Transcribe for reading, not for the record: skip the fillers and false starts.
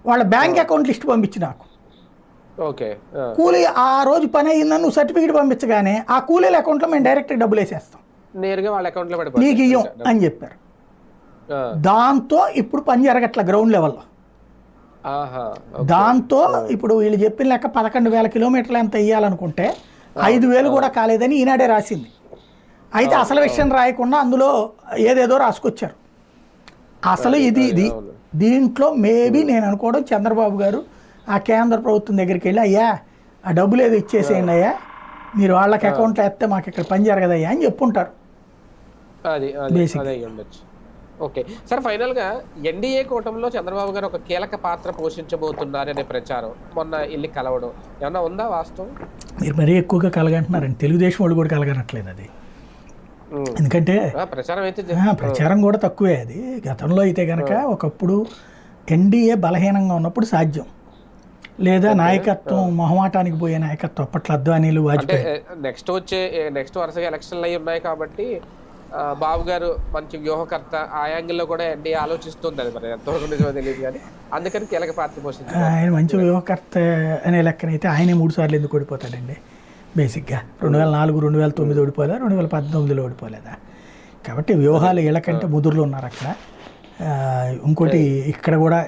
వాళ్ళ bank account list పంపించి నాకు. ఓకే. కూలీ ఆ రోజు పని అయిందని నువ్వు సర్టిఫికేట్ పంపించగానే ఆ కూలీల అకౌంట్లో మేము డైరెక్ట్ డబ్బులు వేసేస్తాం, నేరుగా వాళ్ళ అకౌంట్లో నీకు పడిపోతుంది ఇయ్యం ఇంకా డబ్బు. అని చెప్పారు. ఆ, దాంతో ఇప్పుడు పని జరగట్ల గ్రౌండ్ లెవెల్లో. ఆహా, ఓకే. దాంతో ఇప్పుడు వీళ్ళు చెప్పిన లెక్క 11,000 కిలోమీటర్లు ఎంత ఇవ్వాలనుకుంటే 5,000 కూడా కాలేదని ఈనాడే రాసింది. అయితే అసలు విషయం రాయకుండా అందులో ఏదేదో రాసుకొచ్చారు. అసలు ఇది అవును. దీంట్లో మేబీ నేను అనుకోవడం చంద్రబాబు గారు ఆ కేంద్ర ప్రభుత్వం దగ్గరికి వెళ్ళి, అయ్యా ఆ డబ్బులు ఏదో ఇచ్చేసేయండి అయ్యా, మీరు వాళ్ళకి అకౌంట్లో వేస్తే మాకు ఇక్కడ పని జరగదయ్యా అని చెప్పుంటారు అది Basic. అదే ఉండొచ్చు. ఓకే సార్, ఫైనల్ గా ఎన్డీఏ కూటమిలో చంద్రబాబు గారు ఒక కీలక పాత్ర పోషించబోతున్నారనే ప్రచారం మొన్న వెళ్ళి కలవడం ఏమన్నా ఉందా వాస్తవం? మీరు మరీ ఎక్కువగా కలగంటున్నారండి. తెలుగుదేశం వాళ్ళు కూడా కలగనట్లేదు అది. ఉమ్. ఎందుకంటే ప్రచారం అయితే ప్రచారం కూడా తక్కువే అది. గతంలో అయితే కనుక ఒకప్పుడు ఎన్డీఏ బలహీనంగా ఉన్నప్పుడు సాధ్యం, లేదా నాయకత్వం మొహమాటానికి పోయే నాయకత్వం అప్పట్లో అద్వానీలు అంటే వాజ్పేయి. నెక్స్ట్ వరుసగా ఎలక్షన్లు అయి ఉన్నాయి కాబట్టి బాబు గారు మంచి వ్యూహకర్త, ఆ యాంగిల్లో కూడా ఎన్డీఏ ఆలోచిస్తుంది. అది మరి ఎంతవరకు నిజమో తెలియదు కానీ అందుకని కీలక పాత్ర పోషించారు. ఆయన మంచి వ్యూహకర్త అనే లెక్కనైతే ఆయనే 3 సార్లు ఎందుకు ఓడిపోతాడండి బేసిక్గా? 2004, 2009 ఓడిపోలేదా, 2019లో ఓడిపోలేదా? కాబట్టి వ్యూహాలు వీళ్ళకంటే ముదురులు ఉన్నారు అక్కడ. ఇంకోటి ఇక్కడ కూడా